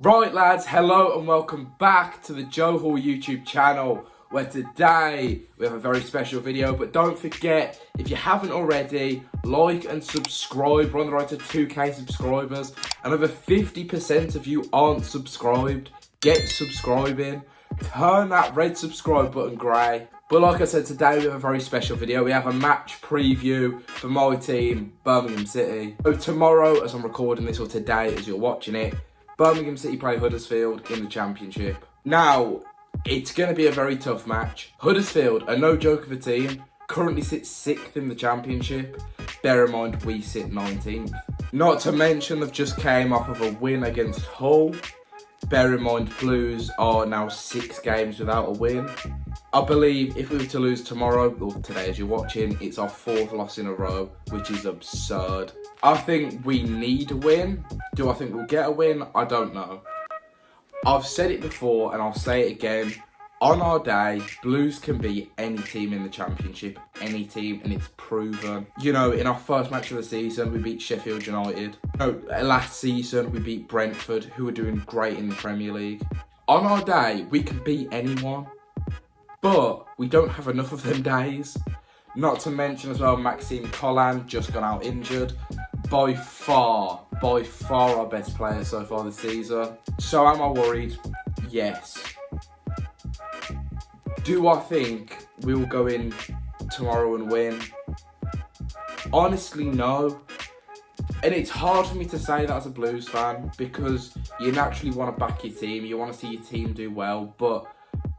Right lads, hello and welcome back to the Joe Hall YouTube channel, where today we have a very special video. But don't forget, if you haven't already, like and subscribe. We're on the road to 2k subscribers and over 50% of you aren't subscribed. Get subscribing, turn that red subscribe button grey. But like I said, today we have a very special video. We have a match preview for my team, Birmingham City. So tomorrow, as I'm recording this, or today as you're watching it, Birmingham City play Huddersfield in the Championship. Now, it's going to be a very tough match. Huddersfield are no joke of a team, currently sit 6th in the Championship. Bear in mind, we sit 19th. Not to mention, they've just came off of a win against Hull. Bear in mind, Blues are now 6 games without a win. I believe if we were to lose tomorrow, or today as you're watching, it's our 4th loss in a row, which is absurd. I think we need a win. Do I think we'll get a win? I don't know. I've said it before and I'll say it again. On our day, Blues can beat any team in the Championship, any team, and it's proven. You know, in our first match of the season, we beat Sheffield United. No, last season, we beat Brentford, who are doing great in the Premier League. On our day, we can beat anyone, but we don't have enough of them days. Not to mention as well, Maxime Collan just gone out injured. By far our best player so far this season. So am I worried? Yes. Do I think we will go in tomorrow and win? Honestly, no. And it's hard for me to say that as a Blues fan, because you naturally want to back your team, you want to see your team do well, but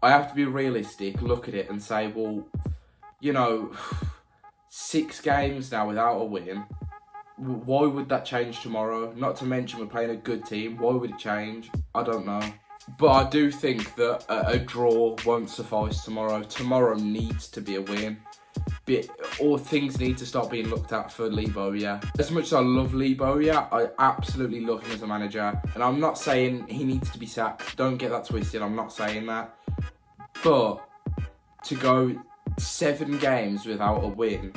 I have to be realistic, look at it and say, well, you know, 6 games now without a win. Why would that change tomorrow? Not to mention we're playing a good team. Why would it change? I don't know. But I do think that a draw won't suffice tomorrow. Tomorrow needs to be a win. Or things need to start being looked at for Lee Bowyer. As much as I love Lee Bowyer, I absolutely love him as a manager. And I'm not saying he needs to be sacked. Don't get that twisted. I'm not saying that. But to go 7 games without a win,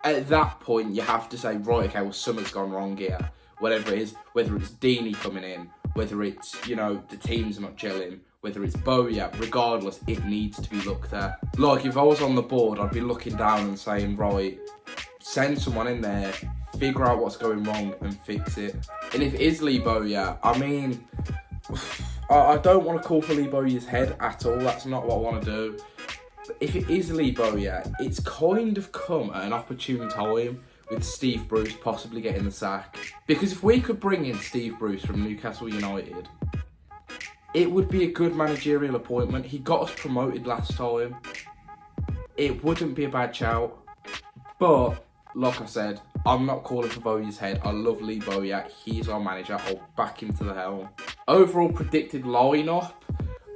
at that point, you have to say, right, okay, well, something's gone wrong here. Whatever it is, whether it's Deeney coming in, whether it's, you know, the team's not gelling, whether it's Bowyer, regardless, it needs to be looked at. Like, if I was on the board, I'd be looking down and saying, right, send someone in there, figure out what's going wrong and fix it. And if it is Lee Bowyer, I mean, I don't want to call for Lee Bowyer's head at all. That's not what I want to do. If it is Lee Bowyer, it's kind of come at an opportune time with Steve Bruce possibly getting the sack. Because if we could bring in Steve Bruce from Newcastle United, it would be a good managerial appointment. He got us promoted last time. It wouldn't be a bad shout. But, like I said, I'm not calling for Bowyer's head. I love Lee Bowyer. He's our manager. I'll back him to the helm. Overall predicted lineup,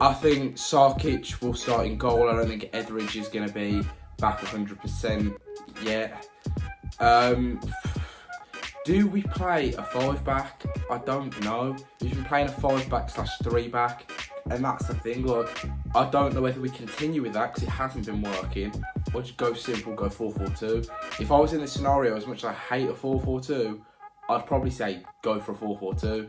I think Sarkic will start in goal. I don't think Etheridge is going to be back 100% yet. Do we play a 5-back? I don't know. We've been playing a 5-back/3-back, and that's the thing. Look, I don't know whether we continue with that because it hasn't been working, or just go simple, go 4-4-2. If I was in this scenario, as much as I hate a 4-4-2, I'd probably say go for a 4-4-2.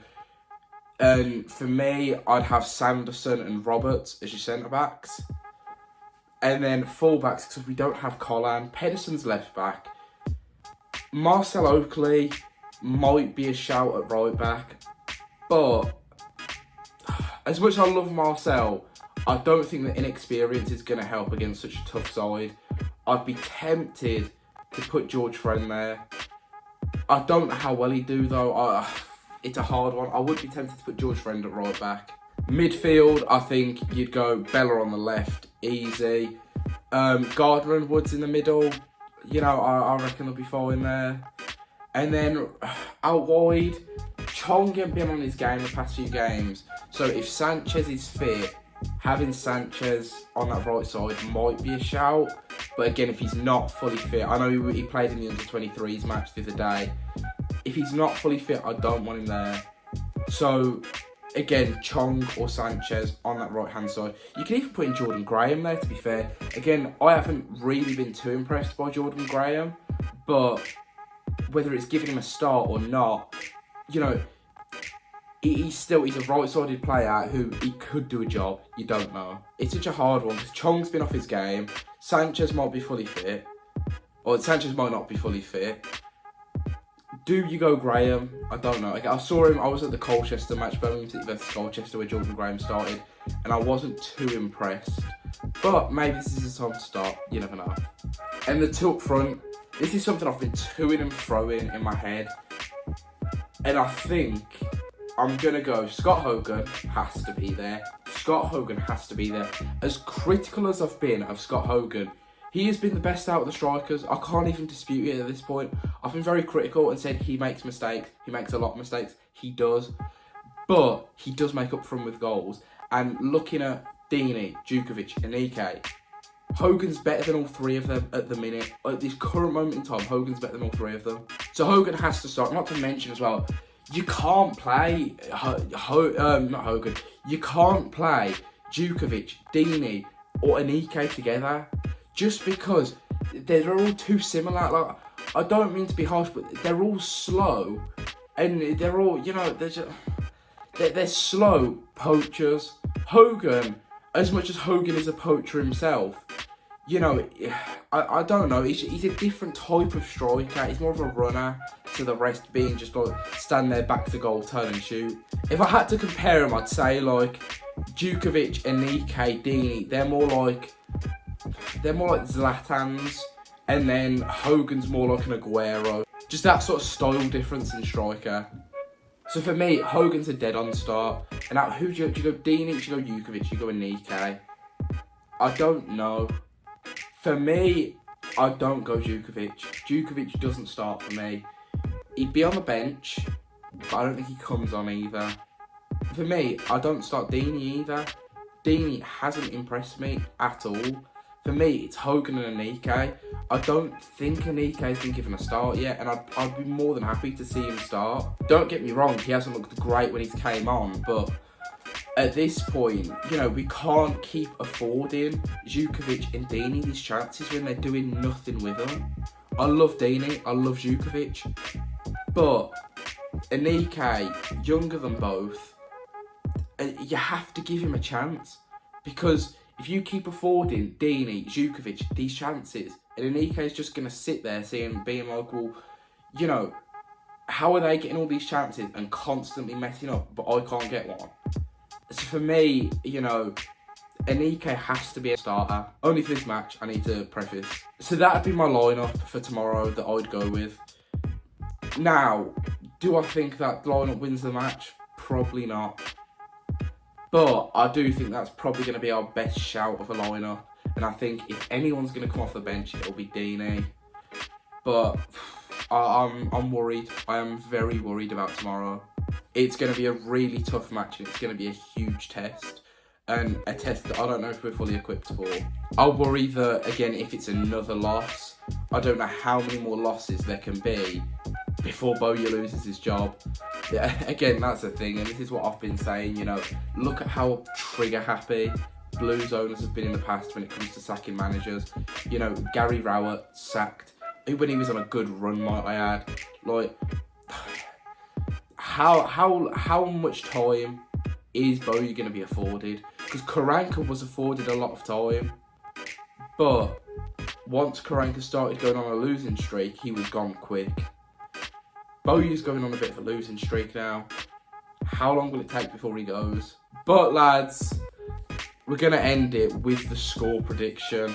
And for me, I'd have Sanderson and Roberts as your centre-backs. And then full-backs, because we don't have Collan. Pedersen's left-back. Marcel Oakley might be a shout at right-back. But as much as I love Marcel, I don't think that inexperience is going to help against such a tough side. I'd be tempted to put George Friend there. I don't know how well he'd do, though. It's a hard one. I would be tempted to put George Friend at right back. Midfield, I think you'd go Bella on the left, easy. Gardner and Woods in the middle, you know, I reckon they'll be fine there. And then out wide, Chong ain't been on his game the past few games. So if Sanchez is fit, having Sanchez on that right side might be a shout. But again, if he's not fully fit, I know he played in the under-23s match the other day. If he's not fully fit, I don't want him there. So, again, Chong or Sanchez on that right-hand side. You can even put in Jordan Graham there, to be fair. Again, I haven't really been too impressed by Jordan Graham, but whether it's giving him a start or not, you know, he's a right-sided player who he could do a job. You don't know. It's such a hard one because Chong's been off his game. Sanchez might be fully fit. Or Sanchez might not be fully fit. Do you go Graham? I don't know. I saw him, I was at the Colchester match, Birmingham City versus Colchester, where Jordan Graham started, and I wasn't too impressed. But maybe this is the time to start. You never know. And the two up front, this is something I've been toing and froing in my head. And I think I'm going to go Scott Hogan has to be there. Scott Hogan has to be there. As critical as I've been of Scott Hogan, he has been the best out of the strikers. I can't even dispute it at this point. I've been very critical and said he makes mistakes. He makes a lot of mistakes. He does. But he does make up for them with goals. And looking at Deeney, Djukovic, and Ike, Hogan's better than all three of them at the minute. At this current moment in time, Hogan's better than all three of them. So Hogan has to start. Not to mention as well, you can't play not Hogan. You can't play Djukovic, Deeney, or Anike together just because they're all too similar. Like, I don't mean to be harsh, but they're all slow, and they're all, you know, they're slow poachers. Hogan, as much as Hogan is a poacher himself, you know, I don't know. He's a different type of striker. He's more of a runner to the rest being just like stand there back to goal, turn and shoot. If I had to compare them, I'd say like Djukovic, Anike, Deeney, they're more like Zlatan's, and then Hogan's more like an Aguero. Just that sort of style difference in striker. So for me, Hogan's a dead-on start. And now, who do you go? Deeney, do you go Djukovic, do you go Anike? I don't know. For me, I don't go Djukovic. Djukovic doesn't start for me. He'd be on the bench, but I don't think he comes on either. For me, I don't start Deeney either. Deeney hasn't impressed me at all. For me, it's Hogan and Anike. I don't think Anike has been given a start yet, and I'd be more than happy to see him start. Don't get me wrong, he hasn't looked great when he's came on, but at this point, you know, we can't keep affording Djukovic and Deeney these chances when they're doing nothing with them. I love Deeney, I love Djukovic, but Anike, younger than both, you have to give him a chance, because if you keep affording Deeney, Djukovic these chances, and Anike is just going to sit there being like, well, you know, how are they getting all these chances and constantly messing up, but I can't get one? So for me, you know, Anike has to be a starter. Only for this match, I need to preface. So that'd be my lineup for tomorrow that I'd go with. Now, do I think that lineup wins the match? Probably not. But I do think that's probably going to be our best shout of a lineup. And I think if anyone's going to come off the bench, it'll be Deeney. But I'm worried. I am very worried about tomorrow. It's going to be a really tough match, and it's going to be a huge test. And a test that I don't know if we're fully equipped for. I worry that, again, if it's another loss, I don't know how many more losses there can be before Bowyer loses his job. Yeah, again, that's the thing, and this is what I've been saying, you know, look at how trigger happy Blues owners have been in the past when it comes to sacking managers. You know, Gary Rowett sacked, when he was on a good run, might I add. Like, how much time is Bowyer going to be afforded? Because Karanka was afforded a lot of time, but once Karanka started going on a losing streak, he was gone quick. Bowyer's going on a bit of a losing streak now. How long will it take before he goes? But lads, we're going to end it with the score prediction.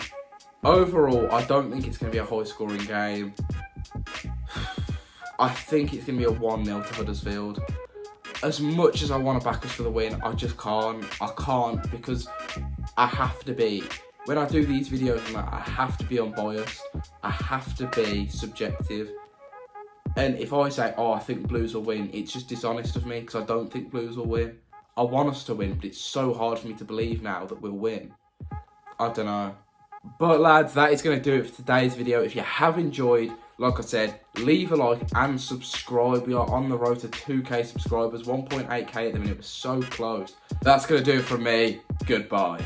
Overall, I don't think it's going to be a high scoring game. I think it's going to be a 1-0 to Huddersfield. As much as I want to back us for the win, I just can't. I can't, because I have to be. When I do these videos, I have to be unbiased. I have to be subjective. And if I say, oh, I think Blues will win, it's just dishonest of me, because I don't think Blues will win. I want us to win, but it's so hard for me to believe now that we'll win. I don't know. But lads, that is going to do it for today's video. If you have enjoyed, like I said, leave a like and subscribe. We are on the road to 2k subscribers, 1.8k at the minute. We're so close. That's going to do it from me. Goodbye.